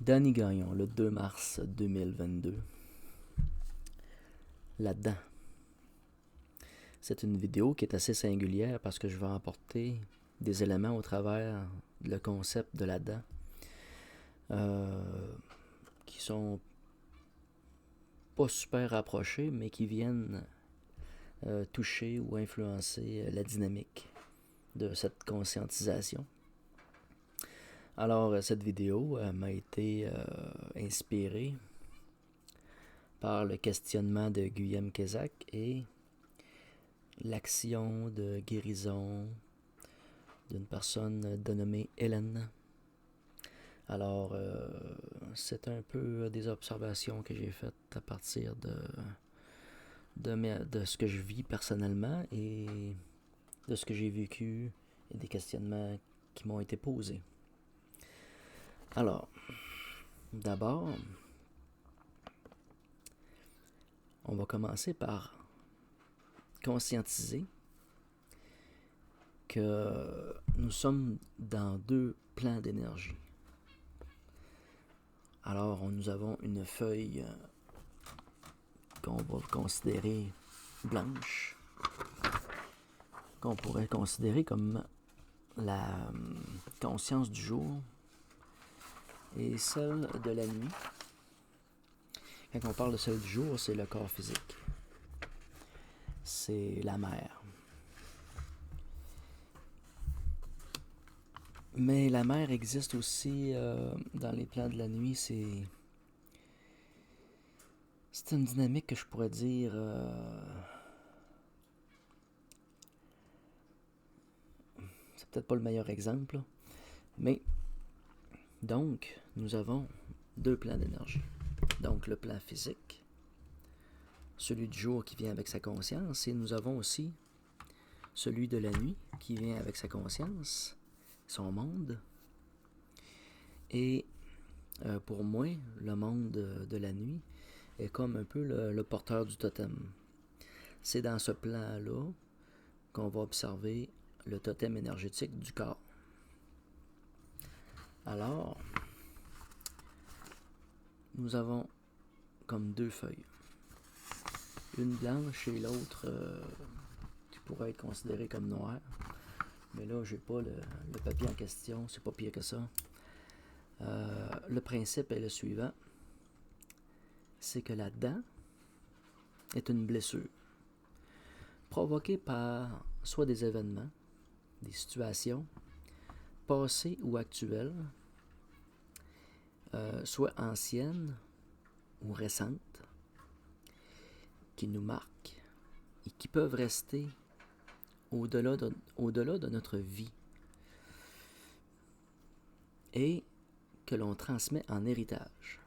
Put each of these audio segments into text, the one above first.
Danny Gagnon, le 2 mars 2022. Là-dedans. C'est une vidéo qui est assez singulière parce que je vais apporter des éléments au travers le concept de là-dedans qui sont pas super rapprochés mais qui viennent toucher ou influencer la dynamique de cette conscientisation. Alors, cette vidéo m'a été inspirée par le questionnement de Guillaume Kézak et l'action de guérison d'une personne dénommée Hélène. Alors, c'est un peu des observations que j'ai faites à partir de ce que je vis personnellement et de ce que j'ai vécu et des questionnements qui m'ont été posés. Alors, d'abord, on va commencer par conscientiser que nous sommes dans deux plans d'énergie. Alors, nous avons une feuille qu'on va considérer blanche, qu'on pourrait considérer comme la conscience du jour, et celle de la nuit. Quand on parle de celle du jour, c'est le corps physique. C'est la mer. Mais la mer existe aussi dans les plans de la nuit. C'est une dynamique que je pourrais dire c'est peut-être pas le meilleur exemple, mais donc nous avons deux plans d'énergie. Donc le plan physique, celui du jour qui vient avec sa conscience, et nous avons aussi celui de la nuit qui vient avec sa conscience, son monde. Et pour moi, le monde de la nuit est comme un peu le porteur du totem. C'est dans ce plan-là qu'on va observer le totem énergétique du corps. Alors, nous avons comme deux feuilles. Une blanche et l'autre qui pourrait être considérée comme noire. Mais là, j'ai pas le papier en question, c'est pas pire que ça. Le principe est le suivant. C'est que la dent est une blessure provoquée par soit des événements, des situations, passées ou actuelles, soit anciennes ou récentes, qui nous marquent et qui peuvent rester au-delà de notre vie et que l'on transmet en héritage.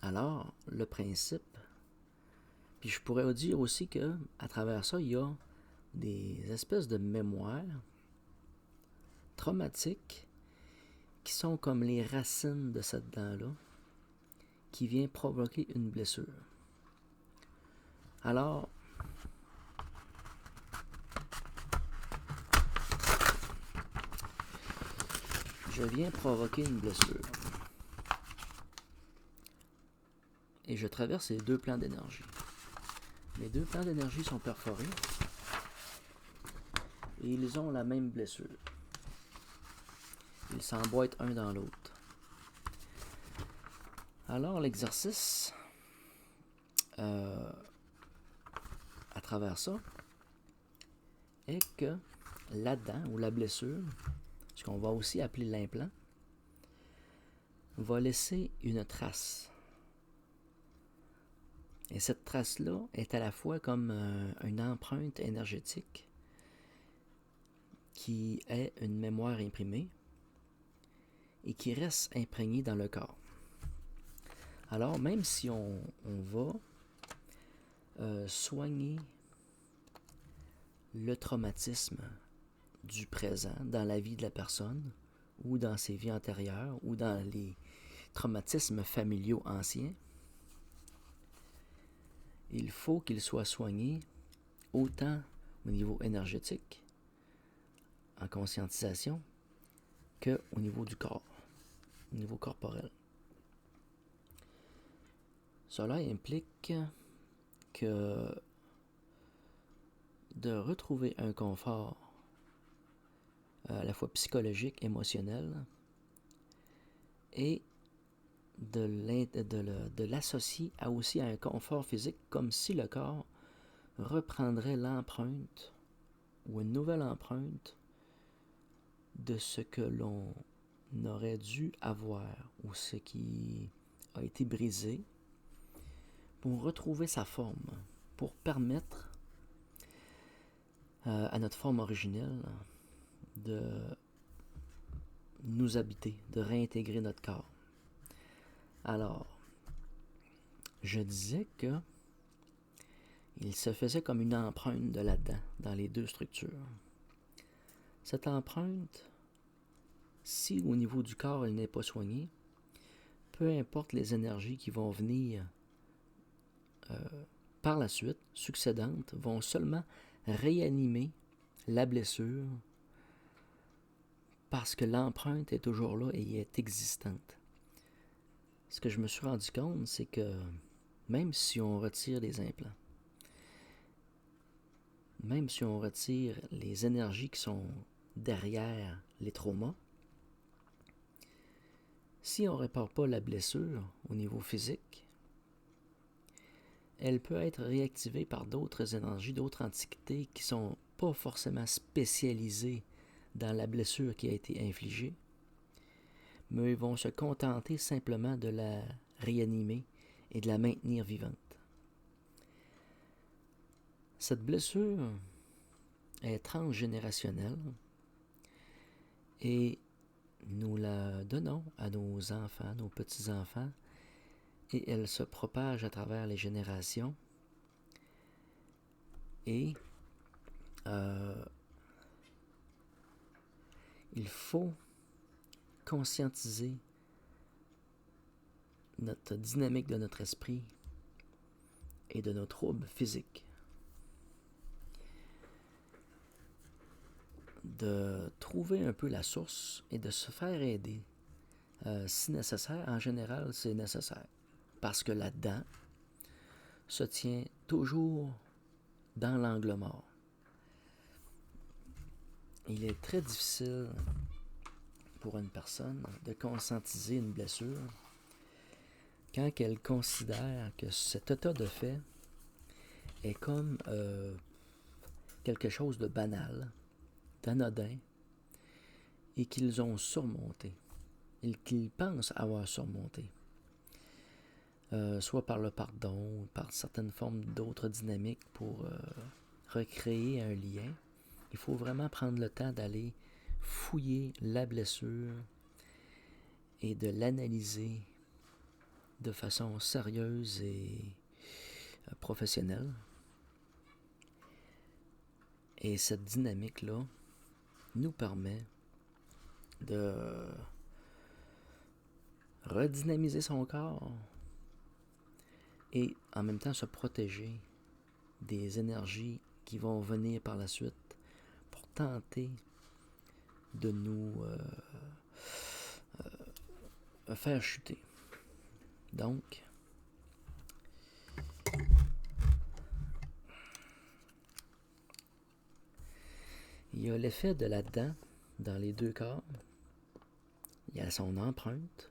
Alors, le principe, puis je pourrais dire aussi que à travers ça, il y a des espèces de mémoires traumatiques qui sont comme les racines de cette dent-là, qui vient provoquer une blessure. Alors, je viens provoquer une blessure. Et je traverse les deux plans d'énergie. Les deux plans d'énergie sont perforés et ils ont la même blessure. Ils s'emboîtent un dans l'autre. Alors l'exercice, à travers ça, est que la dent ou la blessure, ce qu'on va aussi appeler l'implant, va laisser une trace. Et cette trace-là est à la fois comme une empreinte énergétique qui est une mémoire imprimée et qui reste imprégnée dans le corps. Alors, même si on va soigner le traumatisme du présent dans la vie de la personne ou dans ses vies antérieures ou dans les traumatismes familiaux anciens, il faut qu'il soit soigné autant au niveau énergétique, en conscientisation, qu'au niveau du corps. au niveau corporel. Cela implique que de retrouver un confort à la fois psychologique, émotionnel, et de l'associer aussi à un confort physique, comme si le corps reprendrait l'empreinte ou une nouvelle empreinte de ce que l'on aurait dû avoir ou ce qui a été brisé pour retrouver sa forme, pour permettre à notre forme originelle de nous habiter, de réintégrer notre corps. Alors, je disais que il se faisait comme une empreinte de là-dedans, dans les deux structures. Cette empreinte, si au niveau du corps elle n'est pas soignée, peu importe les énergies qui vont venir par la suite, succédantes, vont seulement réanimer la blessure parce que l'empreinte est toujours là et est existante. Ce que je me suis rendu compte, c'est que même si on retire les implants, même si on retire les énergies qui sont derrière les traumas, si on ne répare pas la blessure au niveau physique, elle peut être réactivée par d'autres énergies, d'autres entités qui ne sont pas forcément spécialisées dans la blessure qui a été infligée, mais ils vont se contenter simplement de la réanimer et de la maintenir vivante. Cette blessure est transgénérationnelle et nous la donnons à nos enfants, nos petits-enfants, et elle se propage à travers les générations. Et il faut conscientiser notre dynamique de notre esprit et de nos troubles physiques. De trouver un peu la source et de se faire aider. Si nécessaire, en général, c'est nécessaire. Parce que là-dedans se tient toujours dans l'angle mort. Il est très difficile pour une personne de conscientiser une blessure quand elle considère que cet état de fait est comme quelque chose de banal, d'anodin, et qu'ils ont surmonté, et qu'ils pensent avoir surmonté. Soit par le pardon, ou par certaines formes d'autres dynamiques pour recréer un lien. Il faut vraiment prendre le temps d'aller fouiller la blessure et de l'analyser de façon sérieuse et professionnelle. Et cette dynamique-là nous permet de redynamiser son corps et en même temps se protéger des énergies qui vont venir par la suite pour tenter de nous faire chuter. Donc, il y a l'effet de la dent dans les deux corps. Il y a son empreinte.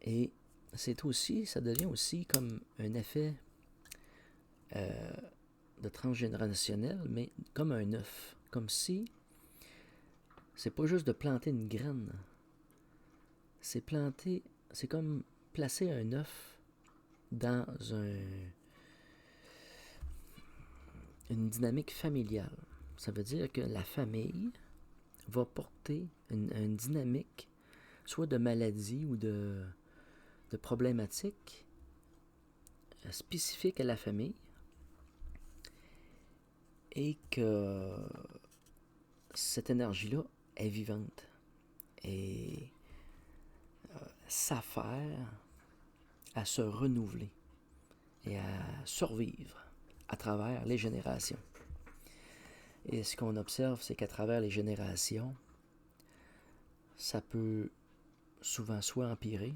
Et ça devient aussi comme un effet de transgénérationnel, mais comme un œuf. Comme si c'est pas juste de planter une graine. C'est comme placer un œuf dans une dynamique familiale. Ça veut dire que la famille va porter une dynamique, soit de maladie ou de problématiques spécifiques à la famille, et que cette énergie-là est vivante et s'affaire à se renouveler et à survivre à travers les générations. Et ce qu'on observe, c'est qu'à travers les générations, ça peut souvent soit empirer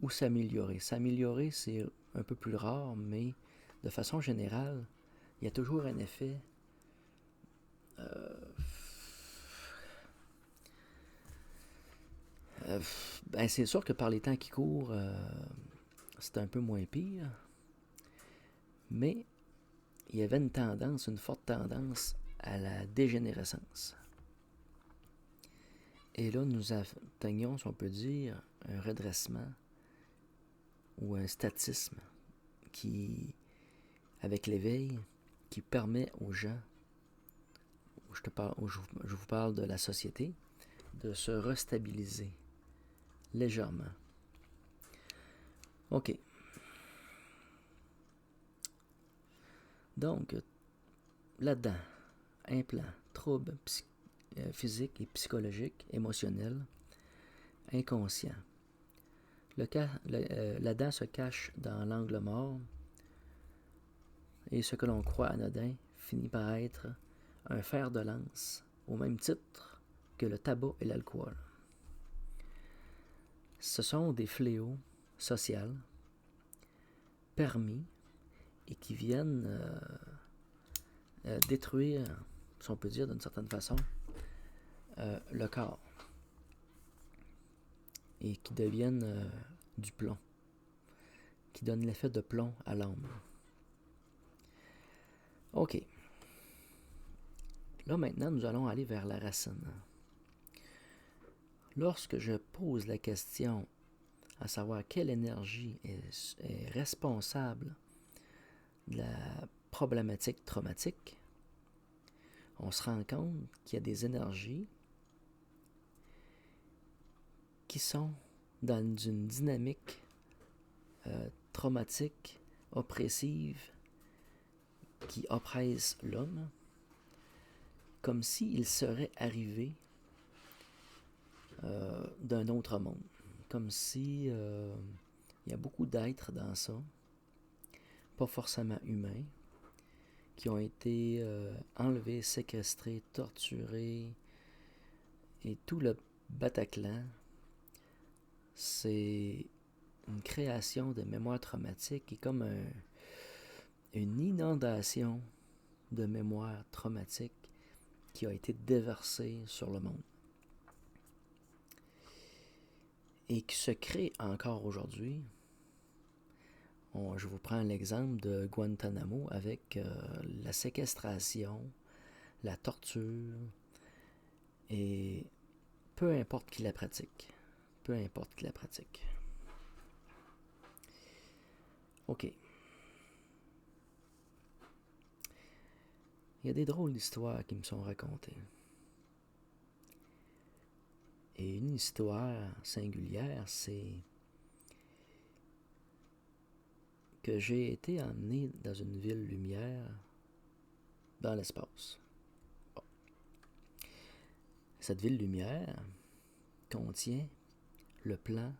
ou s'améliorer. S'améliorer, c'est un peu plus rare, mais de façon générale, il y a toujours un effet ben c'est sûr que par les temps qui courent, c'est un peu moins pire, mais il y avait une forte tendance à la dégénérescence. Et là, nous atteignons, si on peut dire, un redressement ou un statisme qui, avec l'éveil, qui permet aux gens, je vous parle de la société, de se restabiliser légèrement. OK. Donc, là-dedans, implants, troubles physiques et psychologiques, émotionnels, inconscients. Là-dedans se cache dans l'angle mort et ce que l'on croit anodin finit par être un fer de lance au même titre que le tabac et l'alcool. Ce sont des fléaux sociaux permis et qui viennent détruire, si on peut dire d'une certaine façon, le corps et qui deviennent du plomb, qui donnent l'effet de plomb à l'âme. OK. Là, maintenant, nous allons aller vers la racine. Lorsque je pose la question à savoir quelle énergie est responsable de la problématique traumatique, on se rend compte qu'il y a des énergies qui sont dans une dynamique traumatique, oppressive, qui oppresse l'homme, comme s'il serait arrivé d'un autre monde. Comme si il y a beaucoup d'êtres dans ça, pas forcément humains, qui ont été enlevés, séquestrés, torturés, et tout le Bataclan, c'est une création de mémoire traumatique et comme une inondation de mémoire traumatique qui a été déversée sur le monde. Et qui se crée encore aujourd'hui. Je vous prends l'exemple de Guantanamo avec la séquestration, la torture, et peu importe qui la pratique. Peu importe qui la pratique. OK. Il y a des drôles d'histoires qui me sont racontées. Et une histoire singulière, c'est que j'ai été emmené dans une ville lumière dans l'espace. Bon. Cette ville lumière contient le plan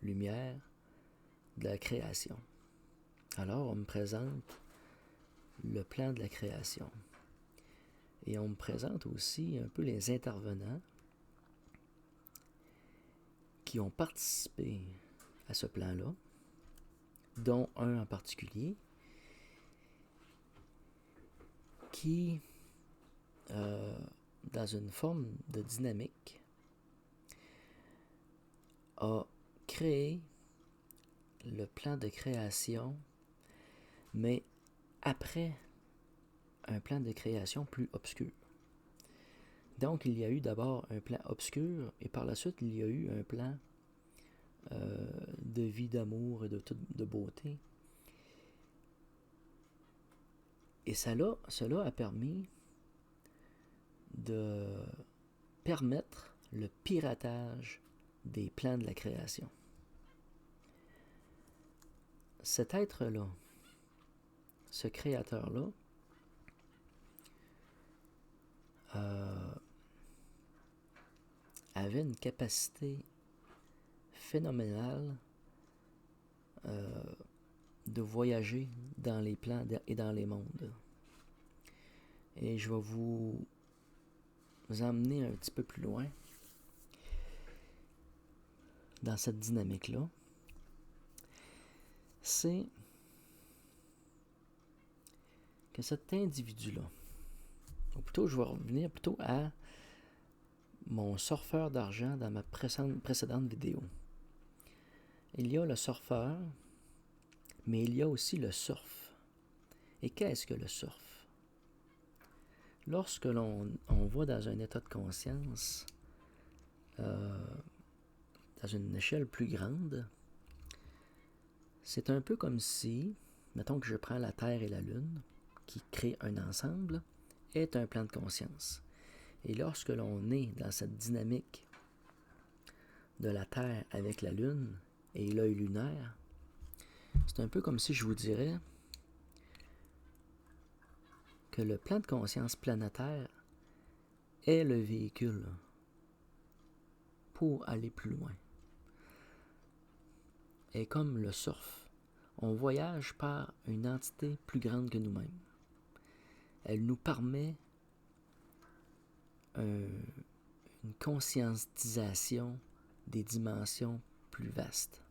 lumière de la création. Alors, on me présente le plan de la création. Et on me présente aussi un peu les intervenants qui ont participé à ce plan-là, dont un en particulier, qui, dans une forme de dynamique, a créé le plan de création, mais après un plan de création plus obscur. Donc, il y a eu d'abord un plan obscur, et par la suite, il y a eu un plan de vie, d'amour et de beauté. Et cela a permis de permettre le piratage des plans de la création. Cet être-là, ce créateur-là, avait une capacité phénoménale de voyager dans les plans et dans les mondes. Et je vais vous emmener un petit peu plus loin dans cette dynamique-là, c'est que cet individu-là, ou plutôt je vais revenir plutôt à mon surfeur d'argent dans ma précédente vidéo. Il y a le surfeur, mais il y a aussi le surf. Et qu'est-ce que le surf? Lorsque l'on va dans un état de conscience, dans une échelle plus grande, c'est un peu comme si, mettons que je prends la Terre et la Lune, qui créent un ensemble, est un plan de conscience. Et lorsque l'on est dans cette dynamique de la Terre avec la Lune et l'œil lunaire, c'est un peu comme si je vous dirais que le plan de conscience planétaire est le véhicule pour aller plus loin. Et comme le surf, on voyage par une entité plus grande que nous-mêmes. Elle nous permet une conscientisation des dimensions plus vastes.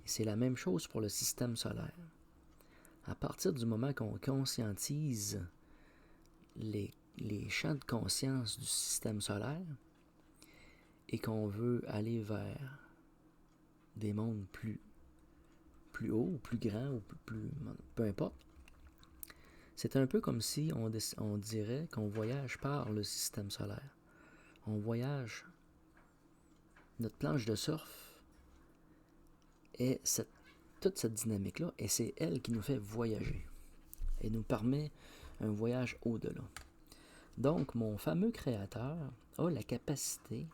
Et c'est la même chose pour le système solaire. À partir du moment qu'on conscientise les champs de conscience du système solaire et qu'on veut aller vers des mondes plus hauts, ou plus grands, ou peu importe, c'est un peu comme si on dirait qu'on voyage par le système solaire. On voyage. Notre planche de surf est toute cette dynamique-là, et c'est elle qui nous fait voyager. Et nous permet un voyage au-delà. Donc, mon fameux créateur a la capacité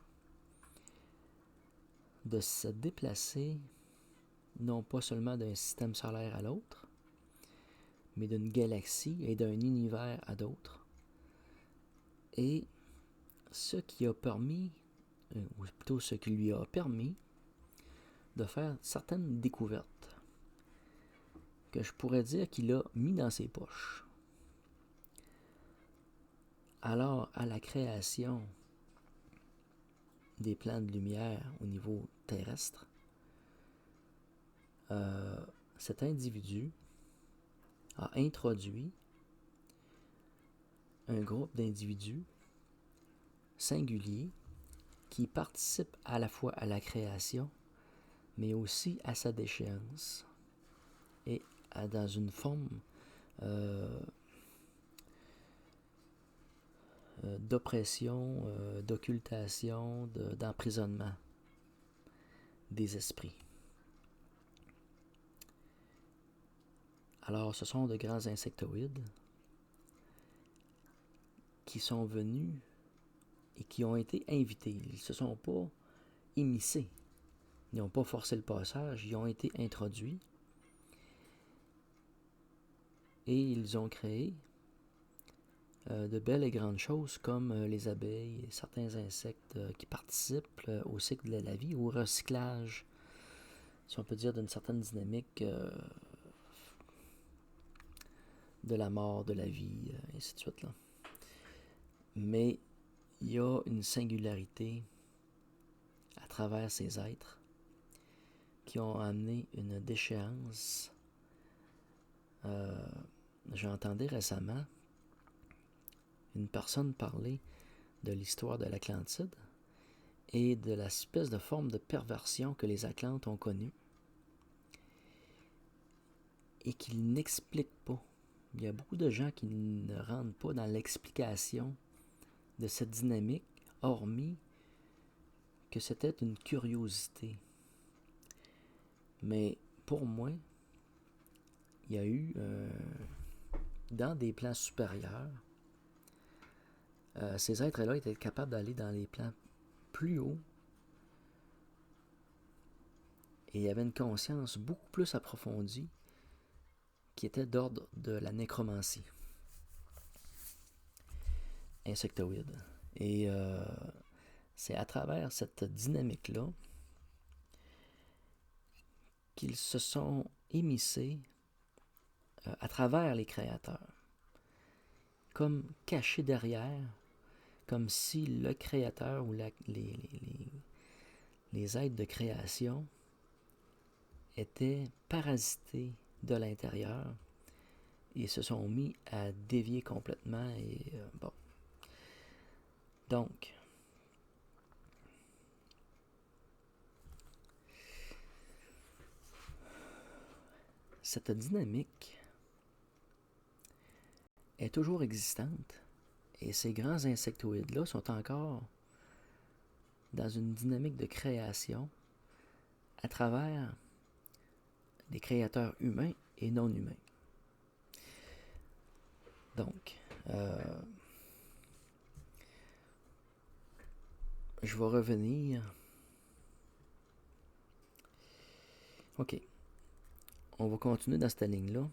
de se déplacer, non pas seulement d'un système solaire à l'autre, mais d'une galaxie et d'un univers à d'autres. Et ce qui a permis, ou plutôt ce qui lui a permis, de faire certaines découvertes que je pourrais dire qu'il a mis dans ses poches. Alors, à la création des plans de lumière au niveau terrestre, cet individu a introduit un groupe d'individus singuliers qui participent à la fois à la création, mais aussi à sa déchéance, et dans une forme d'oppression, d'occultation, d'emprisonnement des esprits. Alors, ce sont de grands insectoïdes qui sont venus et qui ont été invités. Ils ne se sont pas immiscés. Ils n'ont pas forcé le passage. Ils ont été introduits. Et ils ont créé de belles et grandes choses comme les abeilles et certains insectes qui participent au cycle de la vie, au recyclage, si on peut dire, d'une certaine dynamique de la mort, de la vie, et ainsi de suite, là. Mais il y a une singularité à travers ces êtres qui ont amené une déchéance. J'entendais récemment une personne parler de l'histoire de l'Atlantide et de l'espèce de forme de perversion que les Atlantes ont connue et qu'ils n'expliquent pas. Il y a beaucoup de gens qui ne rentrent pas dans l'explication de cette dynamique, hormis que c'était une curiosité. Mais pour moi, il y a eu, dans des plans supérieurs, ces êtres-là étaient capables d'aller dans les plans plus hauts et il y avait une conscience beaucoup plus approfondie qui était d'ordre de la nécromancie insectoïde. Et c'est à travers cette dynamique-là qu'ils se sont émissés à travers les créateurs, comme cachés derrière, comme si le créateur ou les êtres de création étaient parasités de l'intérieur et se sont mis à dévier complètement. Et bon. Donc, cette dynamique est toujours existante et ces grands insectoïdes-là sont encore dans une dynamique de création à travers des créateurs humains et non humains. Donc, je vais revenir. OK. On va continuer dans cette ligne-là.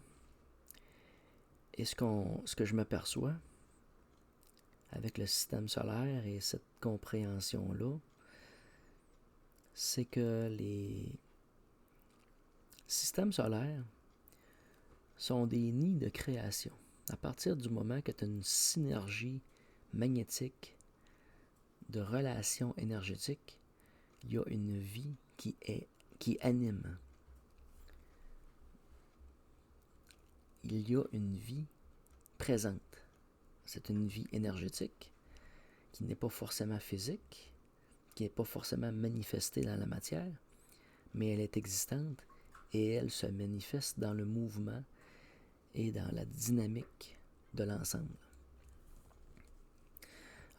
Et ce que je m'aperçois avec le système solaire et cette compréhension-là, c'est que les systèmes solaires sont des nids de création. À partir du moment que tu as une synergie magnétique de relations énergétiques, il y a une vie qui anime. Il y a une vie présente. C'est une vie énergétique qui n'est pas forcément physique, qui n'est pas forcément manifestée dans la matière, mais elle est existante et elle se manifeste dans le mouvement et dans la dynamique de l'ensemble.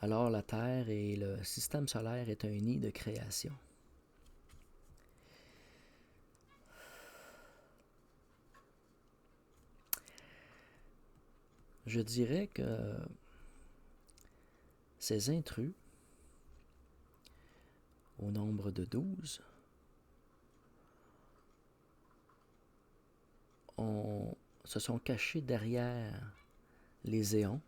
Alors la Terre et le système solaire est un nid de création. Je dirais que ces intrus, au nombre de 12, se sont cachés derrière les éons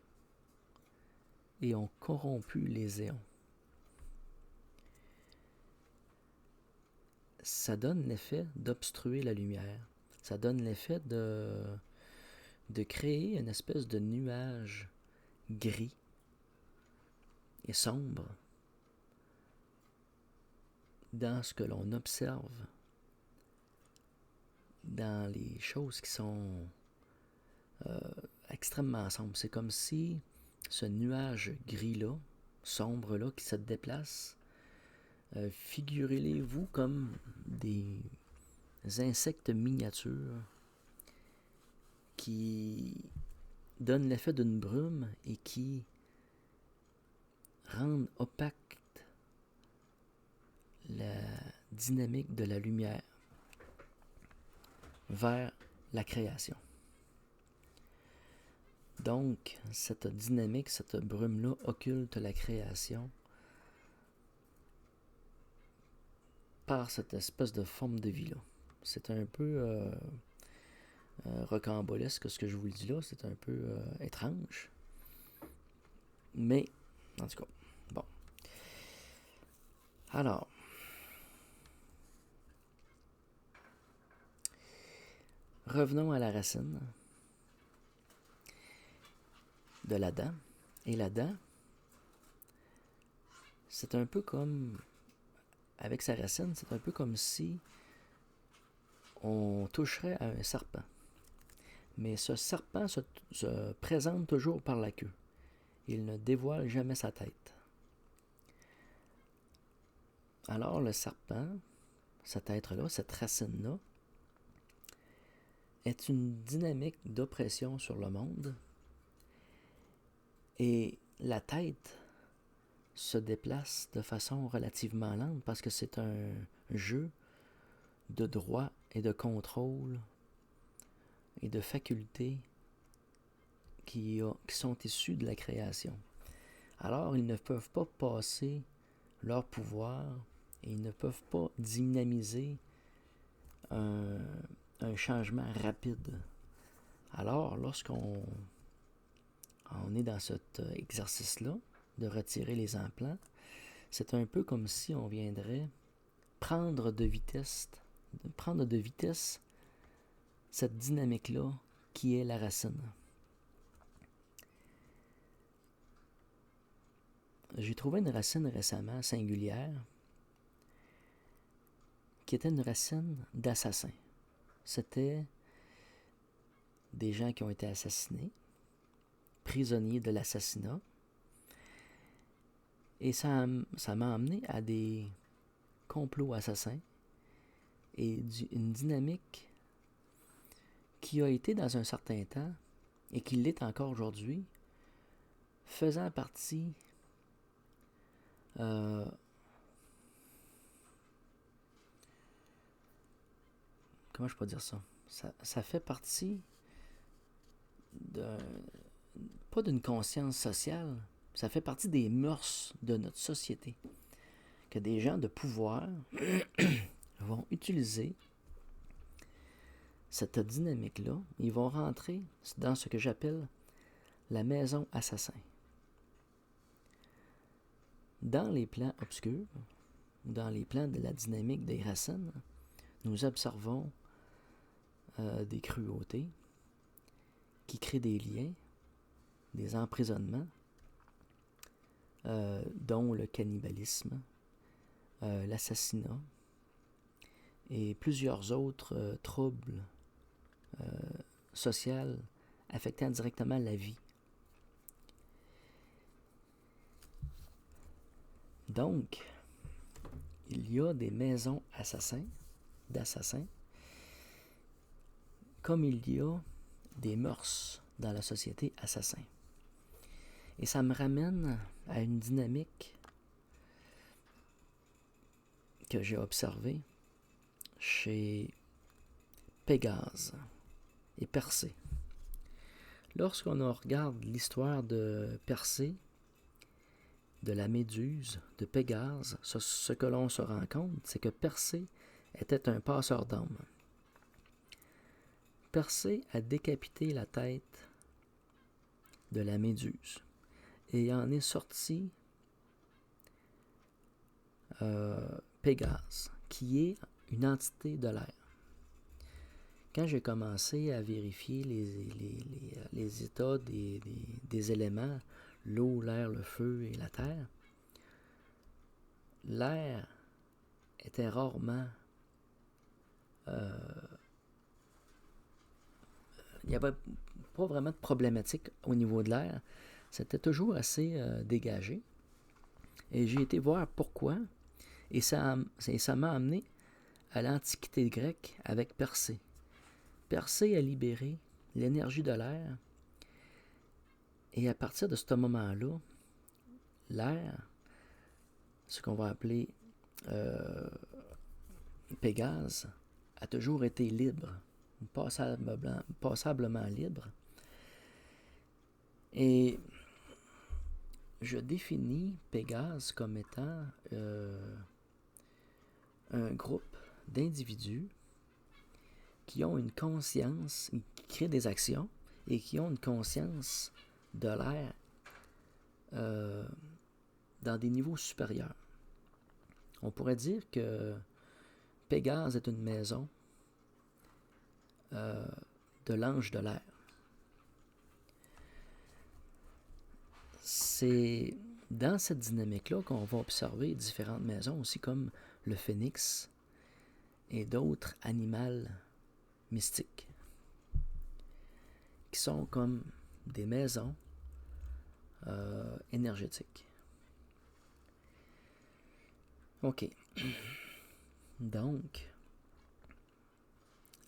et ont corrompu les éons. Ça donne l'effet d'obstruer la lumière. Ça donne l'effet de créer une espèce de nuage gris et sombre dans ce que l'on observe, dans les choses qui sont extrêmement sombres. C'est comme si ce nuage gris-là, sombre-là, qui se déplace, figurez-les-vous comme des insectes miniatures qui donnent l'effet d'une brume et qui rendent opaque la dynamique de la lumière vers la création. Donc, cette dynamique, cette brume-là occulte la création par cette espèce de forme de vie-là. C'est un peu rocambolesque ce que je vous dis là, c'est un peu étrange. Mais, en tout cas, bon. Alors, revenons à la racine de l'Adam. Et l'Adam, c'est un peu comme, avec sa racine, c'est un peu comme si on toucherait à un serpent. Mais ce serpent se présente toujours par la queue. Il ne dévoile jamais sa tête. Alors le serpent, cet être-là, cette racine-là, est une dynamique d'oppression sur le monde. Et la tête se déplace de façon relativement lente parce que c'est un jeu de droit et de contrôle et de facultés qui sont issus de la création. Alors, ils ne peuvent pas passer leur pouvoir et ils ne peuvent pas dynamiser un changement rapide. Alors, lorsqu'on est dans cet exercice-là, de retirer les implants, c'est un peu comme si on viendrait prendre de vitesse cette dynamique-là qui est la racine. J'ai trouvé une racine récemment singulière qui était une racine d'assassin. C'était des gens qui ont été assassinés, prisonniers de l'assassinat. Et ça m'a amené à des complots assassins et une dynamique qui a été dans un certain temps et qui l'est encore aujourd'hui, faisant partie comment je peux dire ça? Ça fait partie pas d'une conscience sociale, ça fait partie des mœurs de notre société. Que des gens de pouvoir vont utiliser cette dynamique-là, ils vont rentrer dans ce que j'appelle la maison assassin. Dans les plans obscurs, dans les plans de la dynamique des racines, nous observons des cruautés qui créent des liens, des emprisonnements, dont le cannibalisme, l'assassinat et plusieurs autres troubles sociaux affectant directement la vie. Donc, il y a des maisons d'assassins, comme il y a des mœurs dans la société assassin. Et ça me ramène à une dynamique que j'ai observée chez Pégase et Persée. Lorsqu'on regarde l'histoire de Persée, de la Méduse, de Pégase, ce que l'on se rend compte, c'est que Persée était un passeur d'âmes. Persée a décapité la tête de la Méduse et en est sorti Pégase, qui est une entité de l'air. Quand j'ai commencé à vérifier les états des éléments, l'eau, l'air, le feu et la terre, l'air était rarement... il n'y avait pas vraiment de problématique au niveau de l'air. C'était toujours assez dégagé. Et j'ai été voir pourquoi. Et ça m'a amené à l'Antiquité grecque avec Persée. Persée a libéré l'énergie de l'air. Et à partir de ce moment-là, l'air, ce qu'on va appeler Pégase, a toujours été libre, passablement libre. Et je définis Pégase comme étant un groupe d'individus qui ont une conscience, qui créent des actions et qui ont une conscience de l'air dans des niveaux supérieurs. On pourrait dire que Pégase est une maison de l'ange de l'air. C'est dans cette dynamique-là qu'on va observer différentes maisons, aussi comme le phénix et d'autres animaux mystiques, qui sont comme des maisons énergétiques. OK. Donc,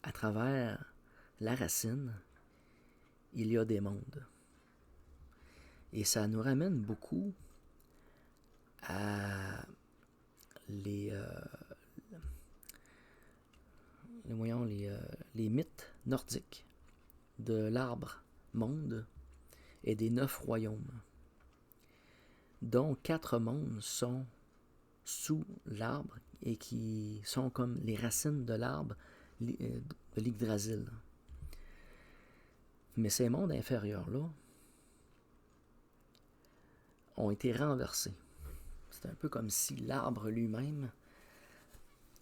à travers la racine, il y a des mondes. Et ça nous ramène beaucoup à les mythes nordiques de l'arbre monde et des 9 royaumes, dont 4 mondes sont sous l'arbre et qui sont comme les racines de l'arbre de l'Yggdrasil. Mais ces mondes inférieurs-là ont été renversés. C'est un peu comme si l'arbre lui-même,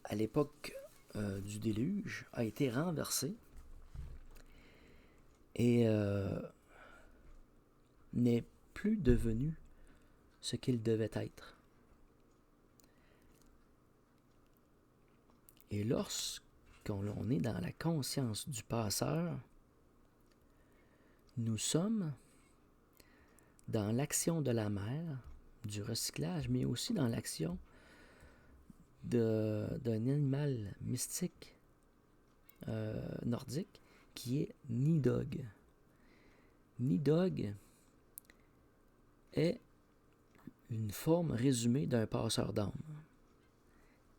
à l'époque du déluge, a été renversé et n'est plus devenu ce qu'il devait être. Et lorsqu'on est dans la conscience du passeur, nous sommes dans l'action de la mer, du recyclage, mais aussi dans l'action d'un animal mystique nordique qui est Nidhogg. Nidhogg est une forme résumée d'un passeur d'âme.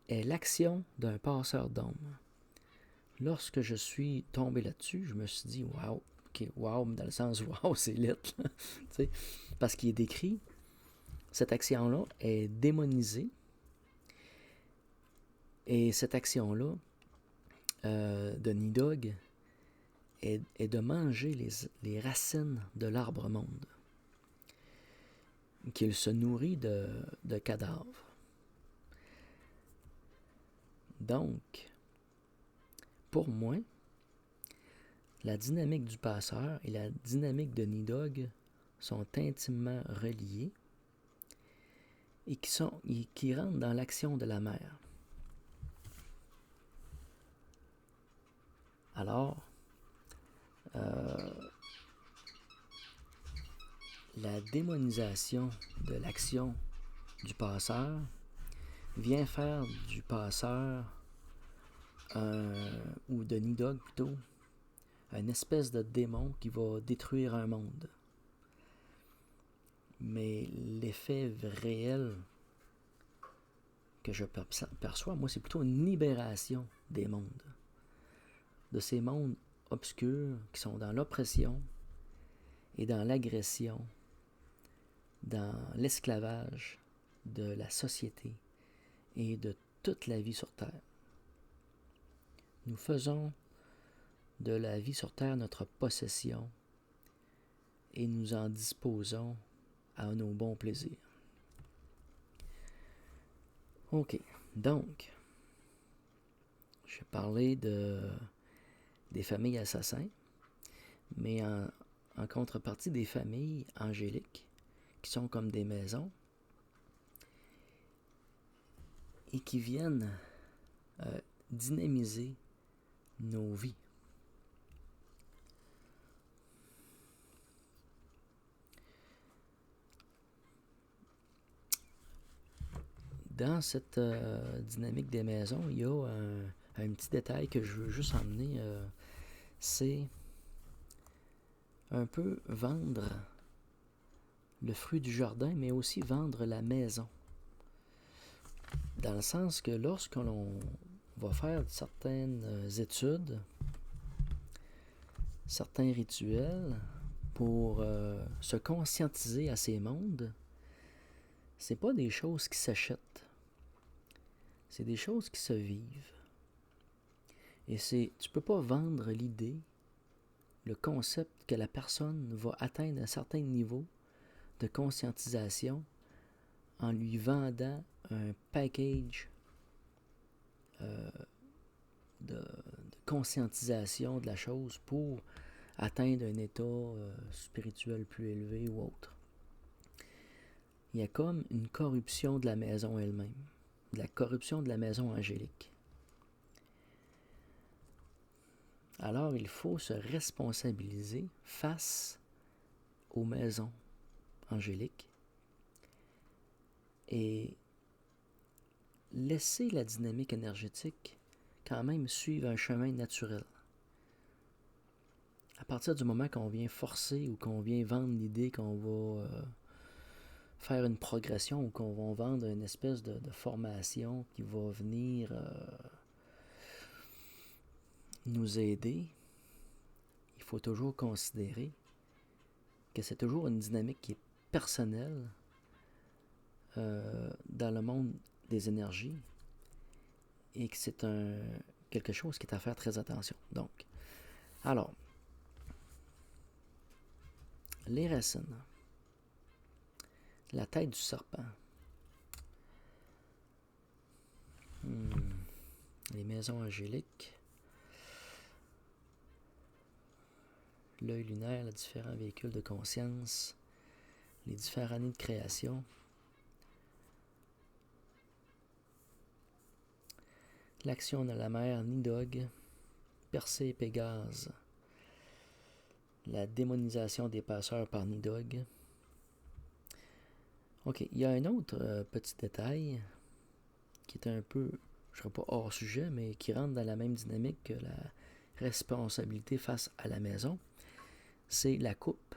Est l'action d'un passeur d'âme. Lorsque je suis tombé là-dessus, je me suis dit waouh, ok, waouh, dans le sens waouh, c'est lit, parce qu'il est décrit, cette action-là est démonisée, et cette action-là de Nidhogg est de manger les racines de l'arbre monde, qu'il se nourrit de cadavres. Donc, pour moi, la dynamique du passeur et la dynamique de Nidhogg sont intimement reliées et qui rentrent dans l'action de la mer. Alors, la démonisation de l'action du passeur vient faire du passeur, ou de Nidhogg plutôt, une espèce de démon qui va détruire un monde. Mais l'effet réel que je perçois, moi, c'est plutôt une libération des mondes. De ces mondes obscurs qui sont dans l'oppression et dans l'agression, dans l'esclavage de la société et de toute la vie sur Terre. Nous faisons de la vie sur Terre notre possession et nous en disposons à nos bons plaisirs. Ok, donc, j'ai parlé des familles assassins, mais en contrepartie des familles angéliques, qui sont comme des maisons, et qui viennent dynamiser nos vies. Dans cette dynamique des maisons, il y a un petit détail que je veux juste emmener, c'est un peu vendre le fruit du jardin, mais aussi vendre la maison. Dans le sens que lorsque l'on va faire certaines études, certains rituels pour se conscientiser à ces mondes, c'est pas des choses qui s'achètent. C'est des choses qui se vivent. Et tu peux pas vendre l'idée, le concept que la personne va atteindre un certain niveau de conscientisation en lui vendant un package de conscientisation de la chose pour atteindre un état spirituel plus élevé ou autre. Il y a comme une corruption de la maison elle-même, de la corruption de la maison angélique. Alors, il faut se responsabiliser face aux maisons angéliques et laisser la dynamique énergétique quand même suivre un chemin naturel. À partir du moment qu'on vient forcer ou qu'on vient vendre l'idée qu'on va faire une progression ou qu'on va vendre une espèce de formation qui va venir nous aider, il faut toujours considérer que c'est toujours une dynamique qui est personnelle dans le monde des énergies et que c'est quelque chose qui est à faire très attention. Donc, alors, les racines, la tête du serpent, les maisons angéliques, l'œil lunaire, les différents véhicules de conscience, les différentes années de création. l'action de la mère Nidhogg, Persée et Pégase, la démonisation des passeurs par Nidhogg. Ok, il y a un autre petit détail qui est un peu, je ne dirais pas hors sujet, mais qui rentre dans la même dynamique que la responsabilité face à la maison. C'est la coupe,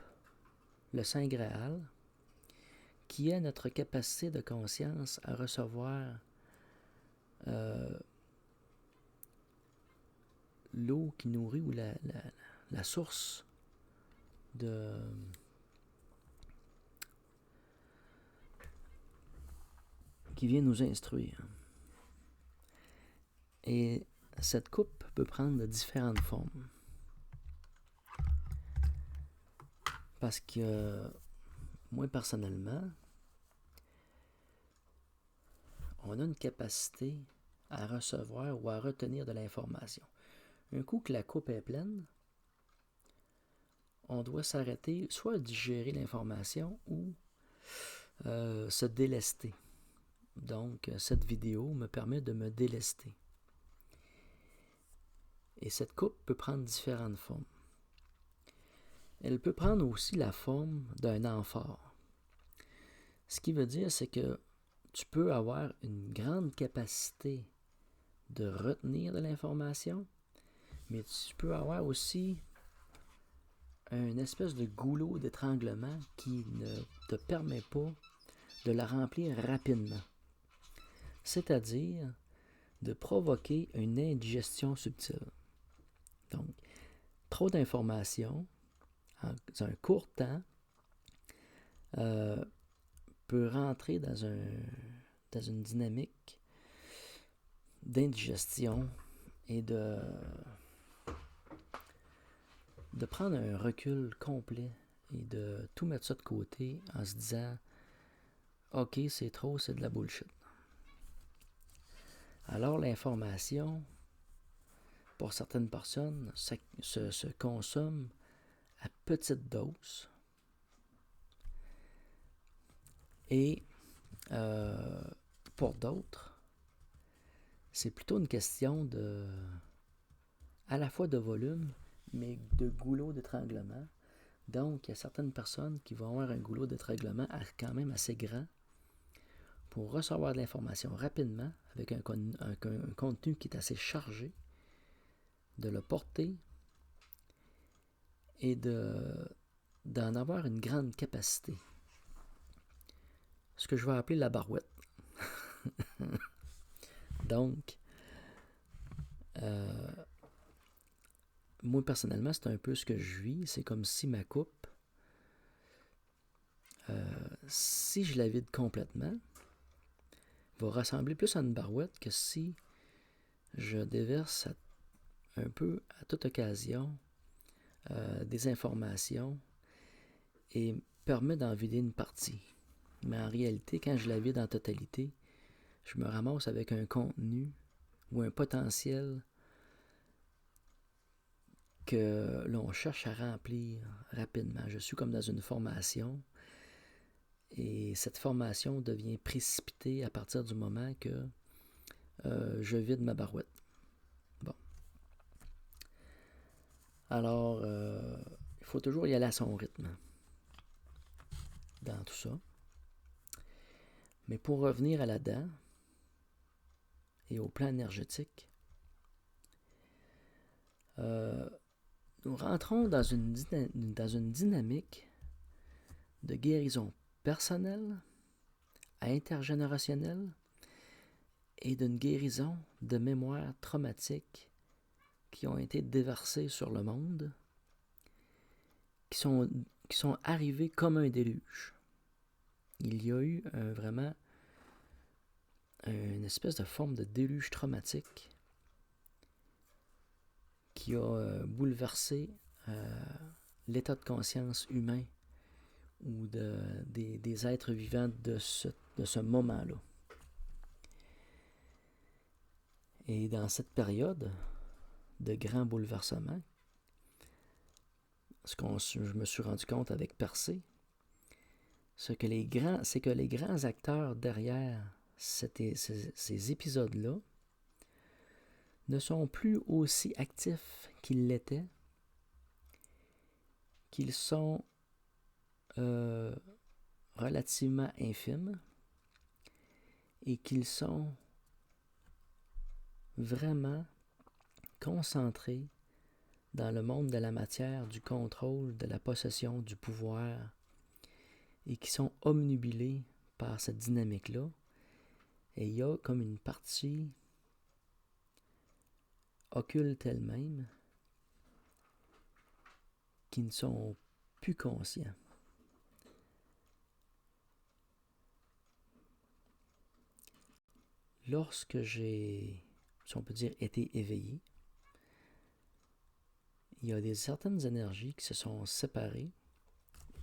le Saint Graal, qui est notre capacité de conscience à recevoir l'eau qui nourrit ou la source qui vient nous instruire. Et cette coupe peut prendre de différentes formes. Parce que moi, personnellement, on a une capacité à recevoir ou à retenir de l'information. Un coup que la coupe est pleine, on doit s'arrêter, soit à digérer l'information ou se délester. Donc, cette vidéo me permet de me délester. Et cette coupe peut prendre différentes formes. Elle peut prendre aussi la forme d'un amphore. Ce qui veut dire, c'est que tu peux avoir une grande capacité de retenir de l'information, mais tu peux avoir aussi une espèce de goulot d'étranglement qui ne te permet pas de la remplir rapidement. C'est-à-dire de provoquer une indigestion subtile. Donc, trop d'informations en un court temps peut rentrer dans une dynamique d'indigestion et de prendre un recul complet et de tout mettre ça de côté en se disant « Ok, c'est trop, c'est de la bullshit ». Alors l'information, pour certaines personnes, se consomme à petite dose et pour d'autres, c'est plutôt une question à la fois de volume, mais de goulot d'étranglement. Donc, il y a certaines personnes qui vont avoir un goulot d'étranglement quand même assez grand pour recevoir de l'information rapidement, avec un contenu qui est assez chargé, de le porter et d'en avoir une grande capacité. Ce que je vais appeler la barouette. Donc, moi personnellement, c'est un peu ce que je vis. C'est comme si ma coupe, si je la vide complètement, va ressembler plus à une barouette que si je déverse un peu à toute occasion des informations et permet d'en vider une partie. Mais en réalité, quand je la vide en totalité, je me ramasse avec un contenu ou un potentiel que l'on cherche à remplir rapidement. Je suis comme dans une formation et cette formation devient précipitée à partir du moment que je vide ma barouette. Bon. Alors, il faut toujours y aller à son rythme dans tout ça. Mais pour revenir à la dent et au plan énergétique, nous rentrons dans une dynamique de guérison personnelle, intergénérationnelle et d'une guérison de mémoires traumatiques qui ont été déversées sur le monde, qui sont arrivées comme un déluge. Il y a eu vraiment une espèce de forme de déluge traumatique qui a bouleversé l'état de conscience humain ou des êtres vivants de ce moment-là. Et dans cette période de grands bouleversements, je me suis rendu compte avec Persée, c'est que les grands acteurs derrière ces épisodes-là ne sont plus aussi actifs qu'ils l'étaient, qu'ils sont relativement infimes et qu'ils sont vraiment concentrés dans le monde de la matière, du contrôle, de la possession, du pouvoir, et qui sont omnubilés par cette dynamique-là. Et il y a comme une partie occulte elle-même qui ne sont plus conscients. Lorsque j'ai, si on peut dire, été éveillé, il y a des certaines énergies qui se sont séparées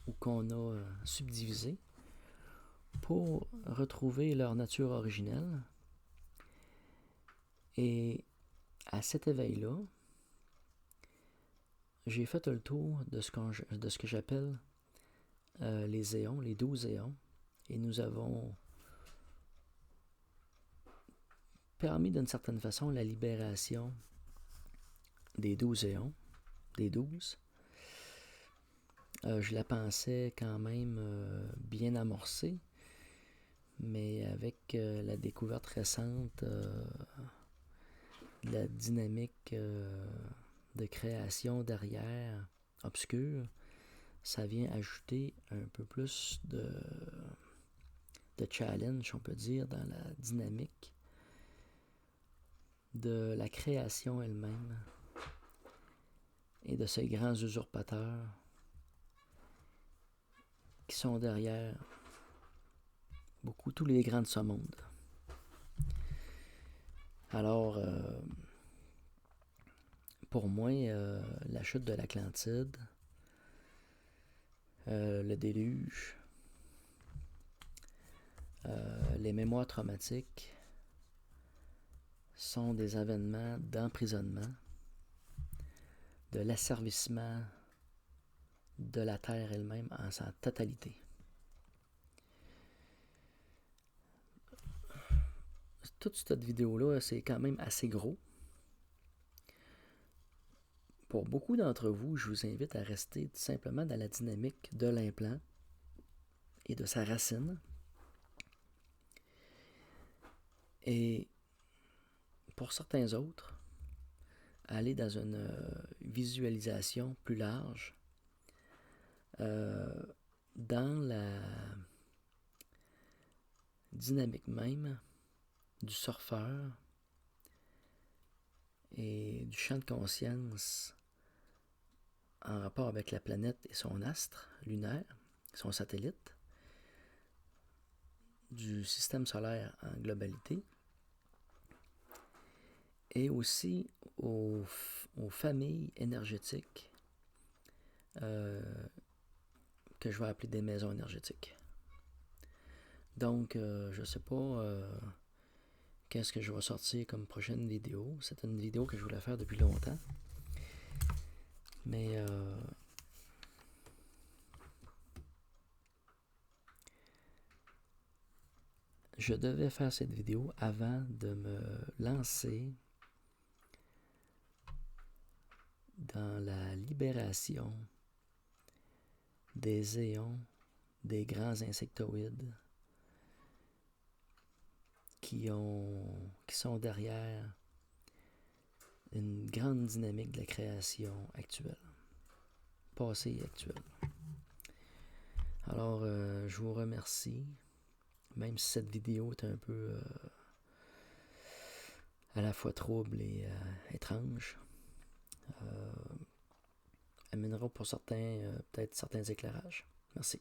ou qu'on a subdivisées pour retrouver leur nature originelle. Et à cet éveil-là, j'ai fait le tour de ce que j'appelle les éons, les 12 éons, et nous avons permis d'une certaine façon la libération des 12 éons, des 12. Je la pensais quand même bien amorcée, mais avec la découverte récente de la dynamique de création derrière obscure, ça vient ajouter un peu plus de challenge, on peut dire, dans la dynamique de la création elle-même et de ces grands usurpateurs qui sont derrière tous les grands de ce monde. Alors, pour moi, la chute de l'Atlantide, le déluge, les mémoires traumatiques sont des événements d'emprisonnement, de l'asservissement de la Terre elle-même en sa totalité. Toute cette vidéo-là, c'est quand même assez gros. Pour beaucoup d'entre vous, je vous invite à rester tout simplement dans la dynamique de l'implant et de sa racine. Et pour certains autres, aller dans une visualisation plus large, dans la dynamique même du surfeur et du champ de conscience en rapport avec la planète et son astre lunaire, son satellite, du système solaire en globalité, et aussi aux familles énergétiques que je vais appeler des maisons énergétiques. Donc, je ne sais pas qu'est-ce que je vais sortir comme prochaine vidéo. C'est une vidéo que je voulais faire depuis longtemps. Mais je devais faire cette vidéo avant de me lancer dans la libération des éons, des grands insectoïdes qui sont derrière une grande dynamique de la création actuelle, passée et actuelle. Alors, je vous remercie, même si cette vidéo est un peu à la fois trouble et étrange. Amènera pour certains, peut-être certains éclairages. Merci.